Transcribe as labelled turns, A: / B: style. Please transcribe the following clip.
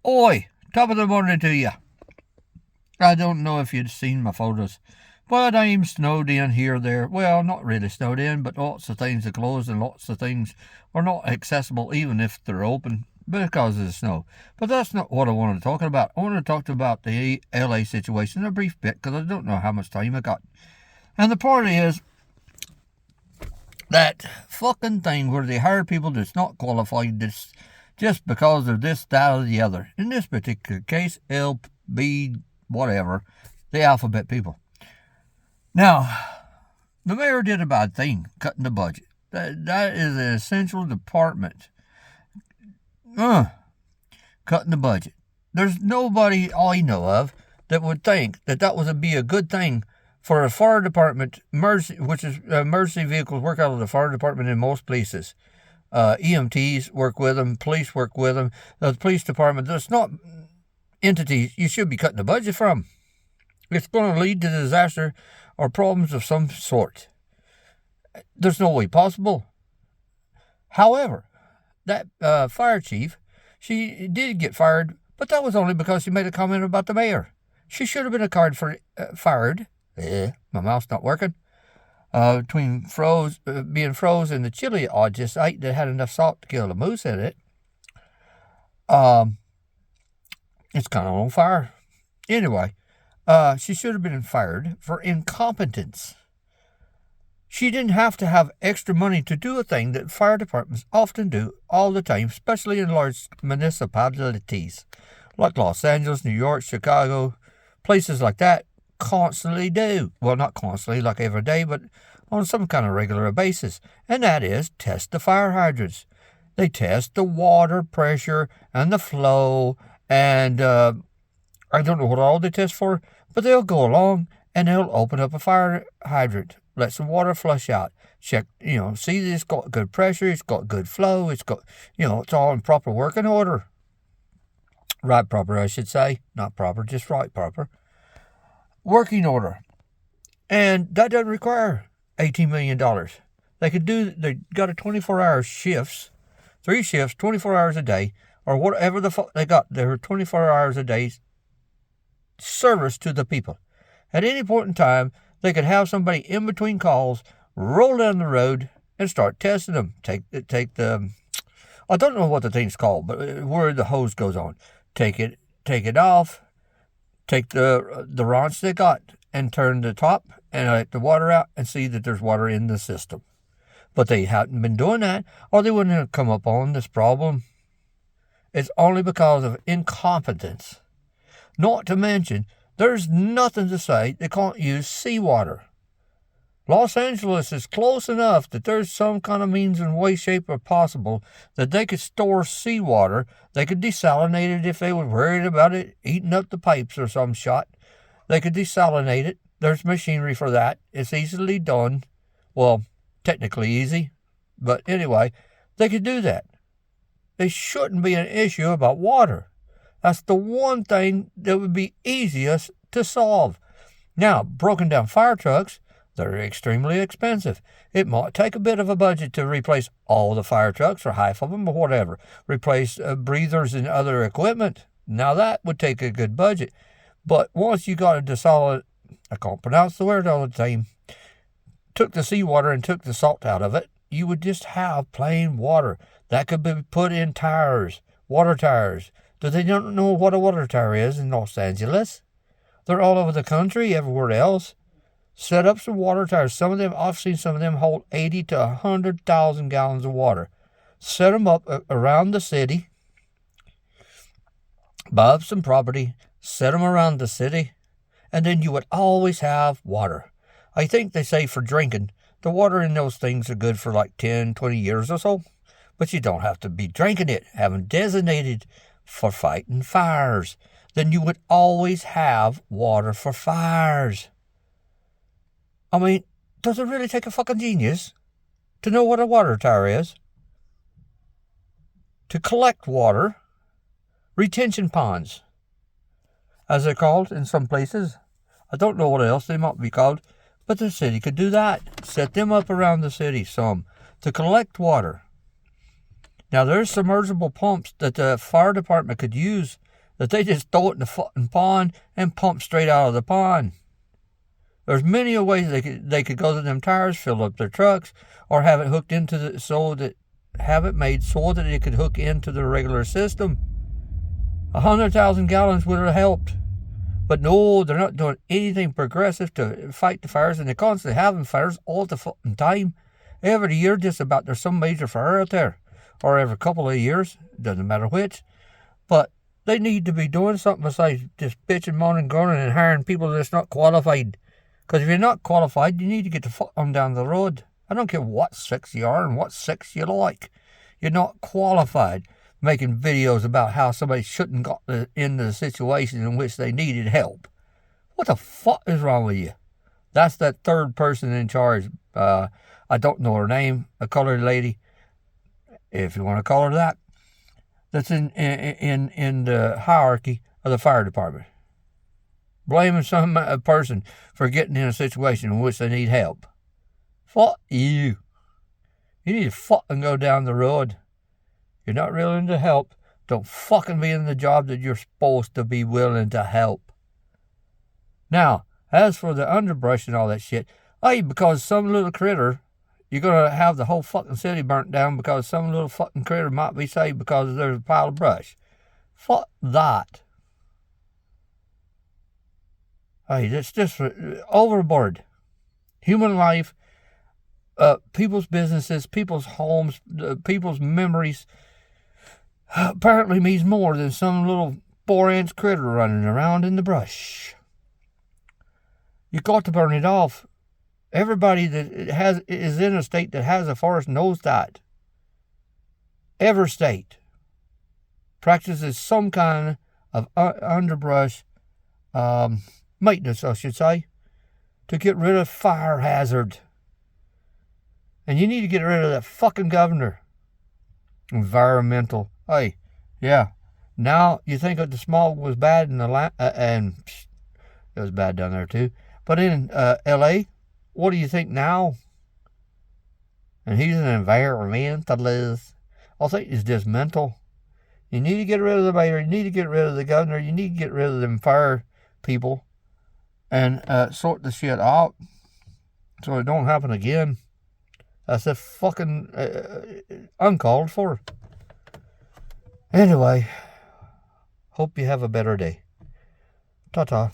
A: Oi, top of the morning to you. I don't know if you'd seen my photos, but I'm snowed in here, there. Well, not really snowed in, but lots of things are closed and lots of things are not accessible even if they're open because of the snow. But that's not what I wanted to talk about. I want to talk about the LA situation in a brief bit because I don't know how much time I got. And the point is that fucking thing where they hire people that's not qualified just because of this, that, or the other. In this particular case, LB, whatever, the alphabet people. Now, the mayor did a bad thing, cutting the budget. That is an essential department. Cutting the budget. There's nobody I know of that would think that would be a good thing for a fire department, emergency vehicles work out of the fire department in most places. EMTs work with them, police work with them. The police department, there's not entities you should be cutting the budget from. It's going to lead to disaster or problems of some sort. There's no way possible. However, that fire chief, she did get fired, but that was only because she made a comment about the mayor. She should have been fired. My mouth's not working. Between being froze and the chili I just ate that had enough salt to kill a moose in it. It's kind of on fire. Anyway, she should have been fired for incompetence. She didn't have to have extra money to do a thing that fire departments often do all the time, especially in large municipalities like Los Angeles, New York, Chicago, places like that constantly do. Well, not constantly, like every day, but on some kind of regular basis. And that is test the fire hydrants. They test the water pressure and the flow and I don't know what all they test for, but they'll go along and they'll open up a fire hydrant, let some water flush out, check, see that it's got good pressure, it's got good flow, it's got, it's all in proper working order. Right proper, I should say. Not proper, just right proper. Working order. And that doesn't require $18 million. They got a 24-hour shifts, 3 shifts, 24 hours a day, or whatever the fuck they got. There are 24 hours a day service to the people. At any point in time, they could have somebody in between calls roll down the road and start testing them. Take the, I don't know what the thing's called, but where the hose goes on. Take it off. Take the rods they got and turn the top and let the water out and see that there's water in the system. But they hadn't been doing that, or they wouldn't have come up on this problem. It's only because of incompetence. Not to mention, there's nothing to say they can't use seawater. Los Angeles is close enough that there's some kind of means and way, shape, or possible that they could store seawater. They could desalinate it if they were worried about it eating up the pipes or some shot. They could desalinate it. There's machinery for that. It's easily done. Well, technically easy. But anyway, they could do that. There shouldn't be an issue about water. That's the one thing that would be easiest to solve. Now, broken down fire trucks, they're extremely expensive. It might take a bit of a budget to replace all the fire trucks or half of them or whatever. Replace breathers and other equipment. Now that would take a good budget. But once you got a solid, I can't pronounce the word all the time, took the seawater and took the salt out of it, you would just have plain water. That could be put in tires, water tires. Do they not know what a water tower is in Los Angeles? They're all over the country, everywhere else. Set up some water towers. Some of them, I've seen some of them hold 80 to 100,000 gallons of water. Set them up around the city. Buy up some property. Set them around the city. And then you would always have water. I think they say for drinking, the water in those things are good for like 10, 20 years or so. But you don't have to be drinking it. Have them designated for fighting fires. Then you would always have water for fires. I mean, does it really take a fucking genius to know what a water tower is? To collect water, retention ponds, as they're called in some places. I don't know what else they might be called, but the city could do that. Set them up around the city some to collect water. Now, there's submersible pumps that the fire department could use that they just throw it in the fucking pond and pump straight out of the pond. There's many ways they could go to them tires, fill up their trucks, or have it hooked into have it made so that it could hook into the regular system. 100,000 gallons would have helped. But no, they're not doing anything progressive to fight the fires, and they're constantly having fires all the fucking time. Every year, just about, there's some major fire out there. Or every couple of years, doesn't matter which. But they need to be doing something besides just bitching, moaning, groaning, and hiring people that's not qualified. Because if you're not qualified, you need to get the fuck on down the road. I don't care what sex you are and what sex you like. You're not qualified making videos about how somebody shouldn't got into the situation in which they needed help. What the fuck is wrong with you? That's that third person in charge. I don't know her name, a colored lady, if you want to call her that. That's in the hierarchy of the fire department. Blaming some person for getting in a situation in which they need help. Fuck you. You need to fucking go down the road. You're not willing to help. Don't fucking be in the job that you're supposed to be willing to help. Now, as for the underbrush and all that shit, because some little critter, you're going to have the whole fucking city burnt down because some little fucking critter might be saved because there's a pile of brush. Fuck that. That's just overboard. Human life, people's businesses, people's homes, people's memories, apparently means more than some little 4-inch critter running around in the brush. You got to burn it off. Everybody that is in a state that has a forest knows that. Every state practices some kind of underbrush maintenance, I should say, to get rid of fire hazard. And you need to get rid of that fucking governor. Environmental. Yeah. Now you think that the smog was bad in and it was bad down there too. But in L.A., what do you think now? And he's an environmentalist. I think he's just mental. You need to get rid of the mayor. You need to get rid of the governor. You need to get rid of them fire people and sort the shit out so it don't happen again. That's a fucking uncalled for. Anyway, hope you have a better day. Ta-ta.